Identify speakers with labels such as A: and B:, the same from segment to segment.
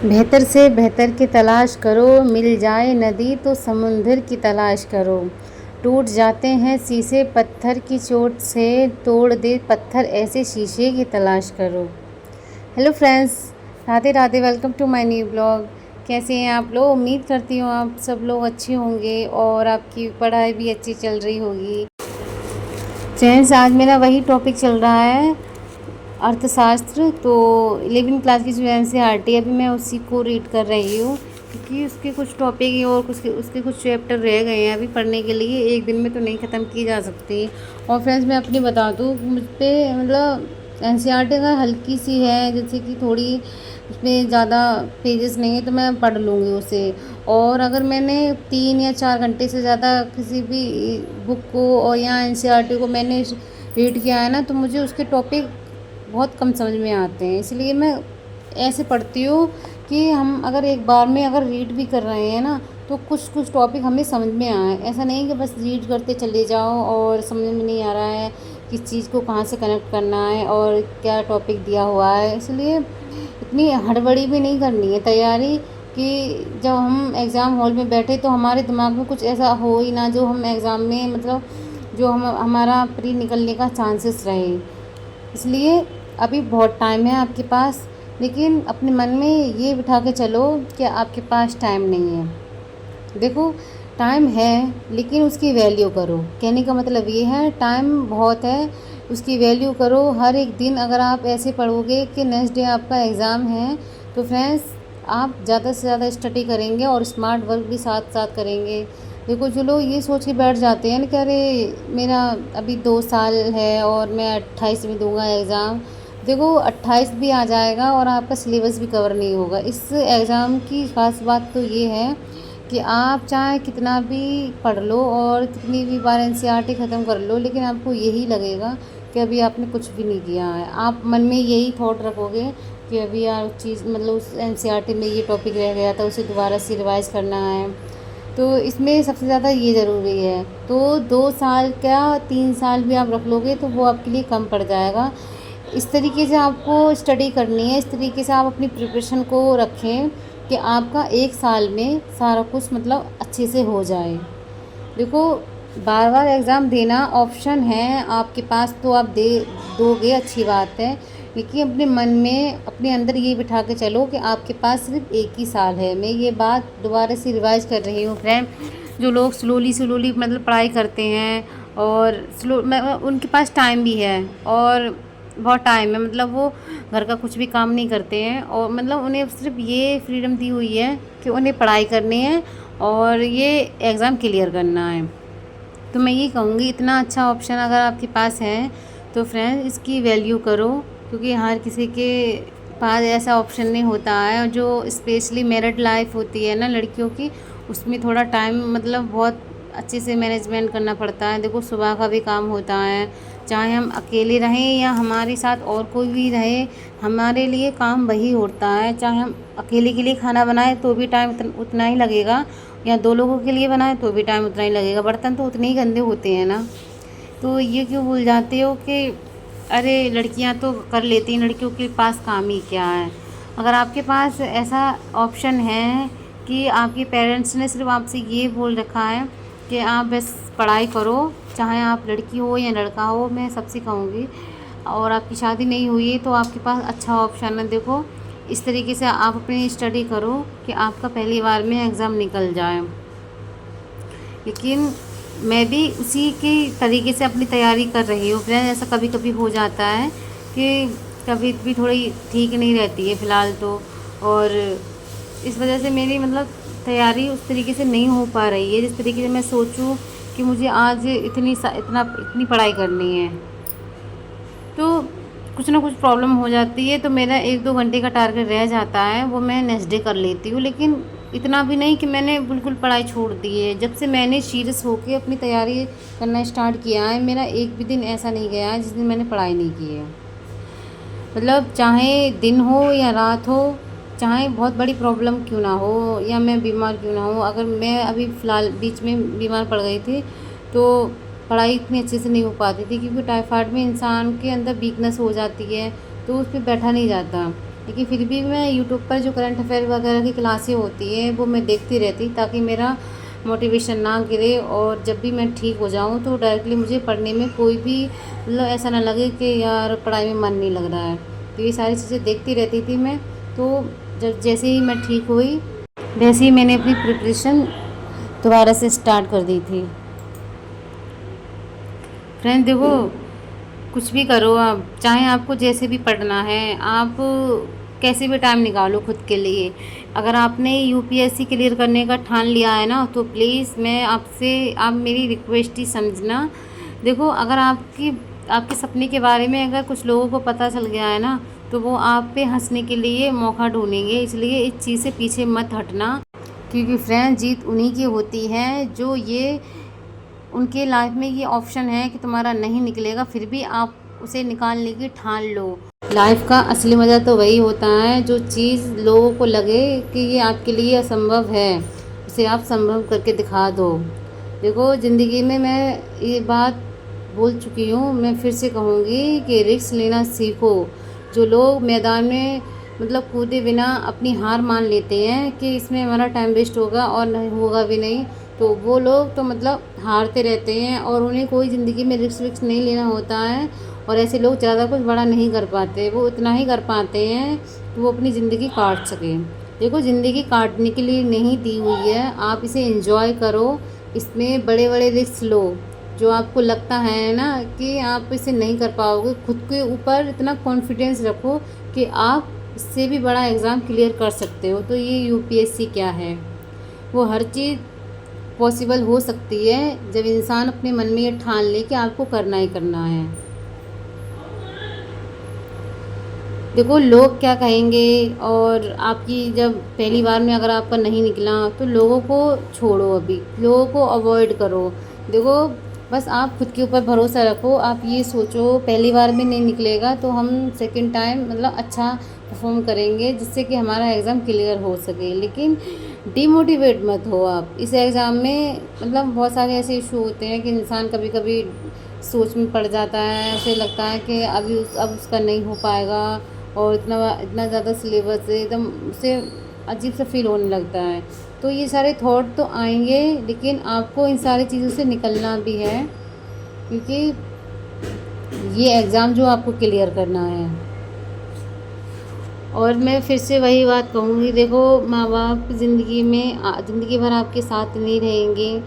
A: बेहतर से बेहतर की तलाश करो, मिल जाए नदी तो समुंदर की तलाश करो। टूट जाते हैं शीशे पत्थर की चोट से, तोड़ दे पत्थर ऐसे शीशे की तलाश करो। Hello friends, Radhe Radhe, welcome to my new blog. कैसे हैं आप लोग? उम्मीद करती हूँ आप सब लोग अच्छे होंगे और आपकी पढ़ाई भी अच्छी चल रही होगी। फ्रेंड्स, आज मेरा वही टॉपिक चल रहा है, अर्थशास्त्र। तो 11वीं क्लास की जो NCERT है, अभी मैं उसी को रीड कर रही हूँ क्योंकि उसके कुछ टॉपिक और उसके कुछ चैप्टर रह गए हैं अभी पढ़ने के लिए। एक दिन में तो नहीं ख़त्म की जा सकती। और फ्रेंड्स, मैं अपनी बता दूँ, मुझ पर मतलब NCERT का हल्की सी है, जैसे कि थोड़ी उसमें ज़्यादा पेजेस नहीं है तो मैं पढ़ लूँगी उसे। और अगर मैंने 3 या 4 घंटे से ज़्यादा किसी भी बुक को और या NCERT को मैंने रीड किया है ना, तो मुझे उसके टॉपिक बहुत कम समझ में आते हैं। इसलिए मैं ऐसे पढ़ती हूँ कि हम अगर एक बार में अगर रीड भी कर रहे हैं ना, तो कुछ कुछ टॉपिक हमें समझ में आए। ऐसा नहीं कि बस रीड करते चले जाओ और समझ में नहीं आ रहा है किस चीज़ को कहाँ से कनेक्ट करना है और क्या टॉपिक दिया हुआ है। इसलिए इतनी हड़बड़ी भी नहीं करनी है तैयारी कि जब हम एग्ज़ाम हॉल में बैठे तो हमारे दिमाग में कुछ ऐसा हो ही ना जो हम एग्ज़ाम में मतलब जो हमारा प्री निकलने का चांसेस रहे। इसलिए अभी बहुत टाइम है आपके पास, लेकिन अपने मन में ये बिठा के चलो कि आपके पास टाइम नहीं है। देखो, टाइम है लेकिन उसकी वैल्यू करो। कहने का मतलब ये है, टाइम बहुत है, उसकी वैल्यू करो। हर एक दिन अगर आप ऐसे पढ़ोगे कि नेक्स्ट डे आपका एग्ज़ाम है, तो फ्रेंड्स आप ज़्यादा से ज़्यादा स्टडी करेंगे और स्मार्ट वर्क भी साथ साथ करेंगे। देखो, जो लोग ये सोच के बैठ जाते हैं ना कि अरे मेरा अभी 2 साल है और मैं 28 में दूंगा एग्ज़ाम। देखो, 28 भी आ जाएगा और आपका सिलेबस भी कवर नहीं होगा। इस एग्ज़ाम की ख़ास बात तो ये है कि आप चाहे कितना भी पढ़ लो और कितनी भी बार NCERT ख़त्म कर लो, लेकिन आपको यही लगेगा कि अभी आपने कुछ भी नहीं किया है। आप मन में यही थॉट रखोगे कि अभी यार चीज़ मतलब उस NCERT में ये टॉपिक रह गया था, उसे दोबारा से रिवाइज़ करना है। तो इसमें सबसे ज़्यादा ये ज़रूरी है। तो 2 साल क्या 3 साल भी आप रख लोगे तो वो आपके लिए कम पड़ जाएगा। इस तरीके से आपको स्टडी करनी है, इस तरीके से आप अपनी प्रिपरेशन को रखें कि आपका 1 साल में सारा कुछ मतलब अच्छे से हो जाए। देखो, बार बार एग्ज़ाम देना ऑप्शन है आपके पास तो आप दे दोगे, अच्छी बात है। लेकिन अपने मन में अपने अंदर ये बिठा के चलो कि आपके पास सिर्फ 1 ही साल है। मैं ये बात दोबारा से रिवाइज़ कर रही हूँ फ्रेंड। जो लोग स्लोली मतलब पढ़ाई करते हैं और उनके पास टाइम भी है और बहुत टाइम है, मतलब वो घर का कुछ भी काम नहीं करते हैं और मतलब उन्हें सिर्फ ये फ्रीडम दी हुई है कि उन्हें पढ़ाई करनी है और ये एग्ज़ाम क्लियर करना है। तो मैं ये कहूँगी, इतना अच्छा ऑप्शन अगर आपके पास है तो फ्रेंड्स इसकी वैल्यू करो, क्योंकि हर किसी के पास ऐसा ऑप्शन नहीं होता है। जो स्पेशली मैरिड लाइफ होती है ना लड़कियों की, उसमें थोड़ा टाइम मतलब बहुत अच्छे से मैनेजमेंट करना पड़ता है। देखो, सुबह का भी काम होता है, चाहे हम अकेले रहें या हमारे साथ और कोई भी रहे, हमारे लिए काम वही होता है। चाहे हम अकेले के लिए खाना बनाएं तो भी टाइम उतना ही लगेगा, या 2 लोगों के लिए बनाएं तो भी टाइम उतना ही लगेगा। बर्तन तो उतने ही गंदे होते हैं ना। तो ये क्यों भूल जाते हो कि अरे लड़कियां तो कर लेती हैं, लड़कियों के पास काम ही क्या है। अगर आपके पास ऐसा ऑप्शन है कि आपके पेरेंट्स ने सिर्फ आपसे ये बोल रखा है कि आप बस पढ़ाई करो, चाहे आप लड़की हो या लड़का हो, मैं सबसे कहूँगी, और आपकी शादी नहीं हुई है तो आपके पास अच्छा ऑप्शन है। देखो, इस तरीके से आप अपनी स्टडी करो कि आपका पहली बार में एग्ज़ाम निकल जाए। लेकिन मैं भी उसी के तरीके से अपनी तैयारी कर रही हूँ फ्रेंड। ऐसा कभी कभी हो जाता है कि कभी भी थोड़ी ठीक नहीं रहती है फ़िलहाल तो, और इस वजह से मेरी मतलब तैयारी उस तरीके से नहीं हो पा रही है जिस तरीके से मैं सोचूं कि मुझे आज इतनी पढ़ाई करनी है। तो कुछ ना कुछ प्रॉब्लम हो जाती है, तो मेरा 1-2 घंटे का टारगेट रह जाता है, वो मैं नेक्स्ट डे कर लेती हूँ। लेकिन इतना भी नहीं कि मैंने बिल्कुल पढ़ाई छोड़ दी है। जब से मैंने सीरियस होकर अपनी तैयारी करना स्टार्ट किया है, मेरा एक भी दिन ऐसा नहीं गया है जिस दिन मैंने पढ़ाई नहीं की है। मतलब चाहे दिन हो या रात हो, चाहे बहुत बड़ी प्रॉब्लम क्यों ना हो या मैं बीमार क्यों ना हो, अगर मैं अभी फ़िलहाल बीच में बीमार पड़ गई थी तो पढ़ाई इतनी अच्छे से नहीं हो पाती थी, क्योंकि टाइफाइड में इंसान के अंदर वीकनेस हो जाती है तो उस पर बैठा नहीं जाता। लेकिन फिर भी मैं यूट्यूब पर जो करंट अफेयर वगैरह की क्लासें होती हैं वो मैं देखती रहती, ताकि मेरा मोटिवेशन ना गिरे, और जब भी मैं ठीक हो जाऊँ तो डायरेक्टली मुझे पढ़ने में कोई भी मतलब ऐसा ना लगे कि यार पढ़ाई में मन नहीं लग रहा है। तो ये सारी चीज़ें देखती रहती थी मैं। तो जब जैसे ही मैं ठीक हुई, वैसे ही मैंने अपनी प्रिपरेशन दोबारा से स्टार्ट कर दी थी। फ्रेंड देखो, कुछ भी करो आप, चाहे आपको जैसे भी पढ़ना है, आप कैसे भी टाइम निकालो खुद के लिए। अगर आपने यूपीएससी क्लियर करने का ठान लिया है ना, तो प्लीज़ मैं आपसे, आप मेरी रिक्वेस्ट ही समझना। देखो, अगर आपके सपने के बारे में अगर कुछ लोगों को पता चल गया है ना, तो वो आप पे हंसने के लिए मौका ढूंढेंगे। इसलिए इस चीज़ से पीछे मत हटना, क्योंकि फ्रेंड जीत उन्हीं की होती है जो ये, उनके लाइफ में ये ऑप्शन है कि तुम्हारा नहीं निकलेगा, फिर भी आप उसे निकालने की ठान लो। लाइफ का असली मज़ा तो वही होता है जो चीज़ लोगों को लगे कि ये आपके लिए असंभव है, उसे आप संभव करके दिखा दो। देखो, ज़िंदगी में मैं ये बात बोल चुकी हूँ, मैं फिर से कहूँगी कि रिस्क लेना सीखो। जो लोग मैदान में मतलब कूदे बिना अपनी हार मान लेते हैं कि इसमें हमारा टाइम वेस्ट होगा और नहीं होगा भी नहीं, तो वो लोग तो मतलब हारते रहते हैं, और उन्हें कोई ज़िंदगी में रिस्क विस्क नहीं लेना होता है। और ऐसे लोग ज़्यादा कुछ बड़ा नहीं कर पाते, वो इतना ही कर पाते हैं कि वो अपनी ज़िंदगी काट सकें। देखो, ज़िंदगी काटने के लिए नहीं दी हुई है, आप इसे एंजॉय करो। इसमें बड़े बड़े रिस्क लो, जो आपको लगता है ना कि आप इसे नहीं कर पाओगे, खुद के ऊपर इतना कॉन्फिडेंस रखो कि आप इससे भी बड़ा एग्ज़ाम क्लियर कर सकते हो। तो ये यूपीएससी क्या है, वो हर चीज़ पॉसिबल हो सकती है जब इंसान अपने मन में ये ठान ले कि आपको करना ही करना है। देखो, लोग क्या कहेंगे, और आपकी जब पहली बार में अगर आपका नहीं निकला तो लोगों को छोड़ो, अभी लोगों को अवॉइड करो। देखो, बस आप खुद के ऊपर भरोसा रखो। आप ये सोचो पहली बार में नहीं निकलेगा तो हम सेकंड टाइम मतलब अच्छा परफॉर्म करेंगे, जिससे कि हमारा एग्ज़ाम क्लियर हो सके। लेकिन डिमोटिवेट मत हो आप इस एग्ज़ाम में। मतलब बहुत सारे ऐसे इशू होते हैं कि इंसान कभी कभी सोच में पड़ जाता है, ऐसे लगता है कि अब उसका नहीं हो पाएगा, और इतना इतना ज़्यादा सिलेबस है, एकदम उसे अजीब सा फील होने लगता है। तो ये सारे थॉट तो आएंगे, लेकिन आपको इन सारी चीज़ों से निकलना भी है, क्योंकि ये एग्ज़ाम जो आपको क्लियर करना है। और मैं फिर से वही बात कहूँगी, देखो, माँ बाप ज़िंदगी में ज़िंदगी भर आपके साथ नहीं रहेंगे,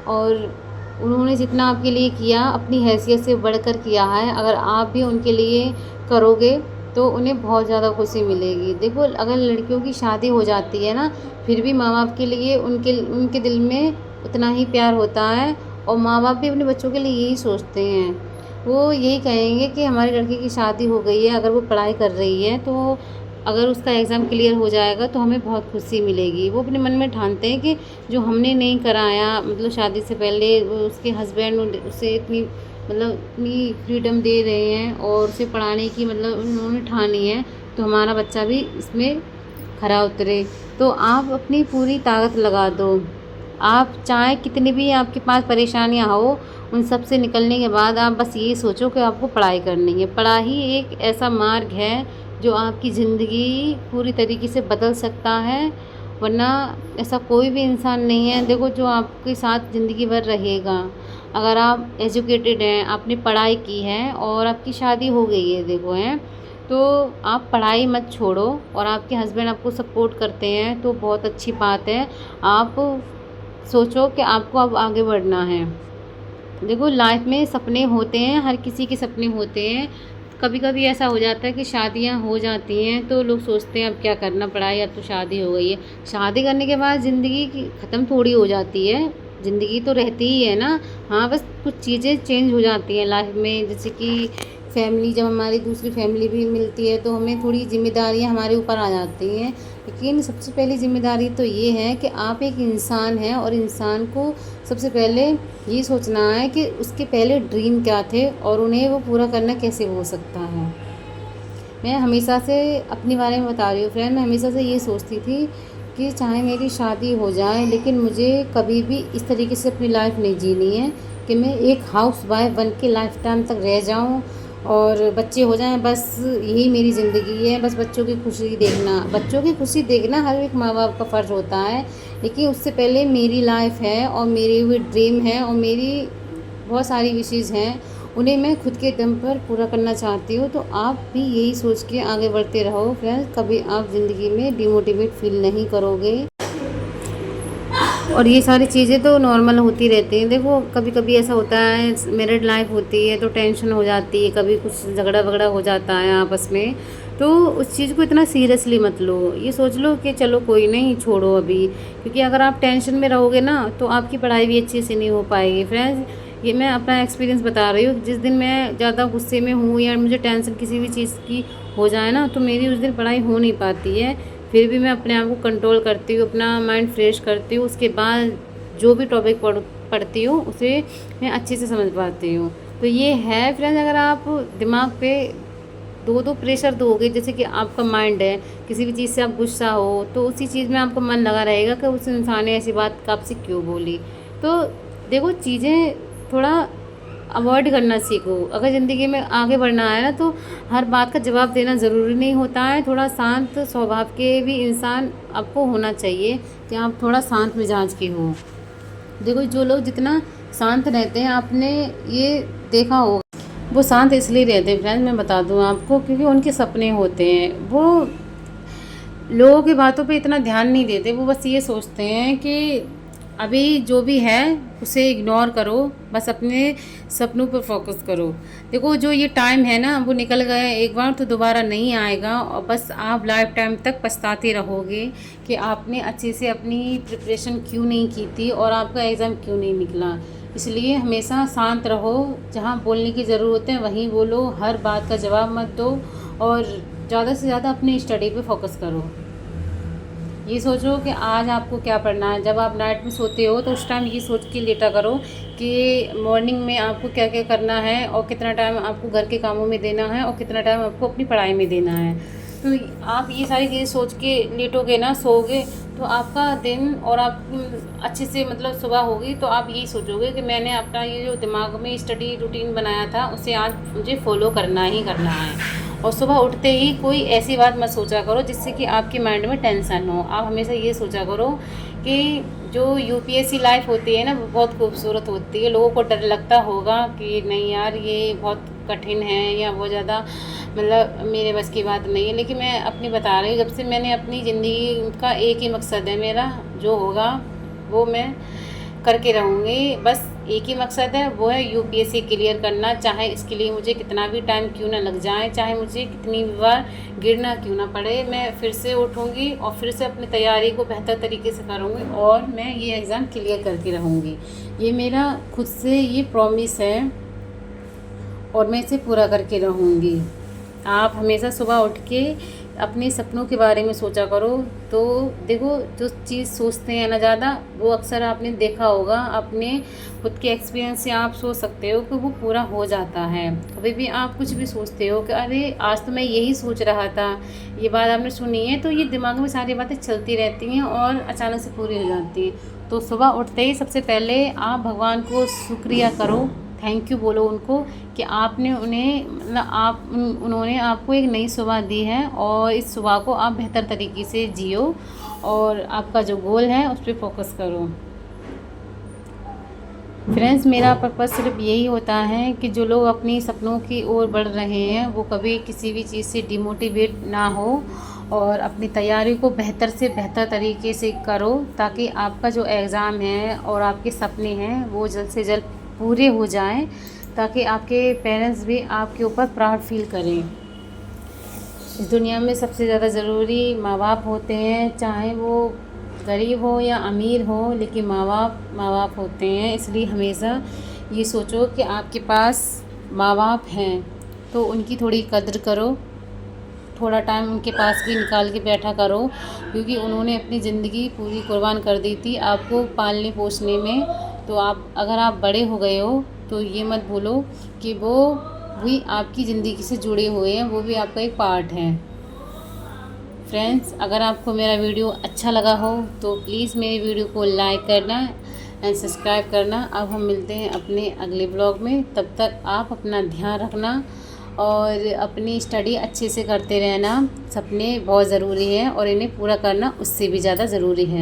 A: और उन्होंने जितना आपके लिए किया अपनी हैसियत से बढ़कर किया है। अगर आप भी उनके लिए करोगे तो उन्हें बहुत ज़्यादा खुशी मिलेगी। देखो, अगर लड़कियों की शादी हो जाती है ना, फिर भी माँ बाप के लिए उनके उनके दिल में उतना ही प्यार होता है, और माँ बाप भी अपने बच्चों के लिए यही सोचते हैं। वो यही कहेंगे कि हमारी लड़की की शादी हो गई है, अगर वो पढ़ाई कर रही है तो अगर उसका एग्ज़ाम क्लियर हो जाएगा तो हमें बहुत खुशी मिलेगी। वो अपने मन में ठानते हैं कि जो हमने नहीं कराया, मतलब शादी से पहले उसके हस्बैंड उसे इतनी मतलब इतनी फ्रीडम दे रहे हैं, और उसे पढ़ाने की मतलब उन्होंने ठानी है, तो हमारा बच्चा भी इसमें खरा उतरे। तो आप अपनी पूरी ताकत लगा दो। आप चाहे कितनी भी आपके पास परेशानियां हो, उन सब से निकलने के बाद आप बस ये सोचो कि आपको पढ़ाई करनी है। पढ़ाई एक ऐसा मार्ग है जो आपकी ज़िंदगी पूरी तरीके से बदल सकता है, वरना ऐसा कोई भी इंसान नहीं है देखो जो आपके साथ ज़िंदगी भर रहेगा। अगर आप एजुकेटेड हैं, आपने पढ़ाई की है और आपकी शादी हो गई है देखो हैं, तो आप पढ़ाई मत छोड़ो, और आपके हस्बैंड आपको सपोर्ट करते हैं तो बहुत अच्छी बात है। आप सोचो कि आपको अब आगे बढ़ना है। देखो, लाइफ में सपने होते हैं, हर किसी के सपने होते हैं। कभी कभी ऐसा हो जाता है कि शादियां हो जाती हैं तो लोग सोचते हैं अब क्या करना, पढ़ाई, अब तो शादी हो गई है। शादी करने के बाद ज़िंदगी की ख़त्म थोड़ी हो जाती है, ज़िंदगी तो रहती ही है ना। हाँ, बस कुछ चीज़ें चेंज हो जाती हैं लाइफ में, जैसे कि फैमिली, जब हमारी दूसरी फैमिली भी मिलती है तो हमें थोड़ी जिम्मेदारियां हमारे ऊपर आ जाती हैं। लेकिन सबसे पहली जिम्मेदारी तो ये है कि आप एक इंसान हैं, और इंसान को सबसे पहले ये सोचना है कि उसके पहले ड्रीम क्या थे और उन्हें वो पूरा करना कैसे हो सकता है। मैं हमेशा से अपने बारे में बता रही हूँ फ्रेंड, मैं हमेशा से ये सोचती थी कि चाहे मेरी शादी हो जाए, लेकिन मुझे कभी भी इस तरीके से अपनी लाइफ नहीं जीनी है कि मैं एक हाउस वाइफ बन के लाइफ टाइम तक रह जाऊँ, और बच्चे हो जाएं, बस यही मेरी ज़िंदगी है। बस बच्चों की खुशी देखना, बच्चों की खुशी देखना हर एक माँ बाप का फ़र्ज़ होता है, लेकिन उससे पहले मेरी लाइफ है और मेरी हुई ड्रीम है और मेरी बहुत सारी विशेज़ हैं, उन्हें मैं खुद के दम पर पूरा करना चाहती हूँ। तो आप भी यही सोच के आगे बढ़ते रहो फ्रेंड्स, कभी आप ज़िंदगी में डिमोटिवेट फील नहीं करोगे। और ये सारी चीज़ें तो नॉर्मल होती रहती हैं। देखो कभी कभी ऐसा होता है, मैरिड लाइफ होती है तो टेंशन हो जाती है, कभी कुछ झगड़ा वगड़ा हो जाता है आपस में, तो उस चीज़ को इतना सीरियसली मत लो। ये सोच लो कि चलो कोई नहीं, छोड़ो अभी, क्योंकि अगर आप टेंशन में रहोगे ना तो आपकी पढ़ाई भी अच्छे से नहीं हो पाएगी फ्रेंड्स। ये मैं अपना एक्सपीरियंस बता रही हूँ। जिस दिन मैं ज़्यादा गुस्से में हूँ या मुझे टेंशन किसी भी चीज़ की हो जाए ना, तो मेरी उस दिन पढ़ाई हो नहीं पाती है। फिर भी मैं अपने आप को कंट्रोल करती हूँ, अपना माइंड फ्रेश करती हूँ, उसके बाद जो भी टॉपिक पढ़ती हूँ उसे मैं अच्छे से समझ पाती हूँ। तो ये है फ्रेंड्स, अगर आप दिमाग पे दो प्रेशर दोगे, जैसे कि आपका माइंड है, किसी भी चीज़ से आप गुस्सा हो तो उसी चीज़ में आपका मन लगा रहेगा कि उस इंसान ने ऐसी बात आपसे क्यों बोली। तो देखो चीज़ें थोड़ा अवॉइड करना सीखो। अगर ज़िंदगी में आगे बढ़ना है ना, तो हर बात का जवाब देना ज़रूरी नहीं होता है। थोड़ा शांत स्वभाव के भी इंसान आपको होना चाहिए, कि आप थोड़ा शांत मिजाज के हो। देखो जो लोग जितना शांत रहते हैं, आपने ये देखा होगा, वो शांत इसलिए रहते हैं फ्रेंड्स, मैं बता दूं आपको, क्योंकि उनके सपने होते हैं। वो लोगों की बातों पे इतना ध्यान नहीं देते, वो बस ये सोचते हैं कि अभी जो भी है उसे इग्नोर करो, बस अपने सपनों पर फोकस करो। देखो जो ये टाइम है ना, वो निकल गया एक बार तो दोबारा नहीं आएगा, और बस आप लाइफ टाइम तक पछताते रहोगे कि आपने अच्छे से अपनी प्रिपरेशन क्यों नहीं की थी और आपका एग्ज़ाम क्यों नहीं निकला। इसलिए हमेशा शांत रहो, जहाँ बोलने की ज़रूरत है वहीं बोलो, हर बात का जवाब मत दो, और ज़्यादा से ज़्यादा अपनी स्टडी पे फोकस करो। ये सोचो कि आज आपको क्या पढ़ना है। जब आप नाइट में सोते हो तो उस टाइम ये सोच के लेटा करो कि मॉर्निंग में आपको क्या क्या करना है, और कितना टाइम आपको घर के कामों में देना है, और कितना टाइम आपको अपनी पढ़ाई में देना है। तो आप ये सारी चीज़ें सोच के लेटोगे ना, सोओगे, तो आपका दिन और आप अच्छे से मतलब सुबह होगी तो आप यही सोचोगे कि मैंने अपना ये जो दिमाग में स्टडी रूटीन बनाया था उसे आज मुझे फॉलो करना ही करना है। और सुबह उठते ही कोई ऐसी बात मत सोचा करो जिससे कि आपके माइंड में टेंशन हो। आप हमेशा ये सोचा करो कि जो यूपीएससी लाइफ होती है ना, वो बहुत खूबसूरत होती है। लोगों को डर लगता होगा कि नहीं यार ये बहुत कठिन है या बहुत ज़्यादा मतलब मेरे बस की बात नहीं है, लेकिन मैं अपनी बता रही हूँ। जब से मैंने अपनी ज़िंदगी का एक ही मकसद है, मेरा जो होगा वो मैं करके रहूँगी। बस एक ही मकसद है, वो है यूपीएससी क्लियर करना, चाहे इसके लिए मुझे कितना भी टाइम क्यों ना लग जाए, चाहे मुझे कितनी बार गिरना क्यों ना पड़े, मैं फिर से उठूँगी और फिर से अपनी तैयारी को बेहतर तरीके से करूँगी और मैं ये एग्ज़ाम क्लियर करके रहूँगी। ये मेरा खुद से ये प्रॉमिस है और मैं इसे पूरा करके रहूँगी। आप हमेशा सुबह उठ के अपने सपनों के बारे में सोचा करो। तो देखो जो चीज़ सोचते हैं ना ज़्यादा, वो अक्सर आपने देखा होगा, अपने खुद के एक्सपीरियंस से आप सोच सकते हो कि वो पूरा हो जाता है। कभी भी आप कुछ भी सोचते हो कि अरे आज तो मैं यही सोच रहा था, ये बात आपने सुनी है, तो ये दिमाग में सारी बातें चलती रहती हैं और अचानक से पूरी हो जाती हैं। तो सुबह उठते ही सबसे पहले आप भगवान को शुक्रिया करो, थैंक यू बोलो उनको कि आपने उन्हें मतलब उन्होंने आपको एक नई सुबह दी है, और इस सुबह को आप बेहतर तरीके से जियो और आपका जो गोल है उस पर फोकस करो। फ्रेंड्स, मेरा पर्पज़ सिर्फ यही होता है कि जो लोग अपनी सपनों की ओर बढ़ रहे हैं वो कभी किसी भी चीज़ से डिमोटिवेट ना हो, और अपनी तैयारी को बेहतर से बेहतर तरीके से करो, ताकि आपका जो एग्ज़ाम है और आपके सपने हैं वो जल्द से जल्द पूरे हो जाएं, ताकि आपके पेरेंट्स भी आपके ऊपर प्राउड फील करें। इस दुनिया में सबसे ज़्यादा ज़रूरी माँ बाप होते हैं, चाहे वो गरीब हो या अमीर हो, लेकिन माँ बाप होते हैं। इसलिए हमेशा ये सोचो कि आपके पास माँ बाप हैं तो उनकी थोड़ी कद्र करो, थोड़ा टाइम उनके पास भी निकाल के बैठा करो, क्योंकि उन्होंने अपनी ज़िंदगी पूरी कुर्बान कर दी थी आपको पालने पोसने में। तो आप अगर आप बड़े हो गए हो तो ये मत भूलो कि वो भी आपकी ज़िंदगी से जुड़े हुए हैं, वो भी आपका एक पार्ट है। फ्रेंड्स, अगर आपको मेरा वीडियो अच्छा लगा हो तो प्लीज़ मेरी वीडियो को लाइक करना एंड सब्सक्राइब करना। अब हम मिलते हैं अपने अगले ब्लॉग में, तब तक आप अपना ध्यान रखना और अपनी स्टडी अच्छे से करते रहना, सपने बहुत ज़रूरी हैं और इन्हें पूरा करना उससे भी ज़्यादा ज़रूरी है।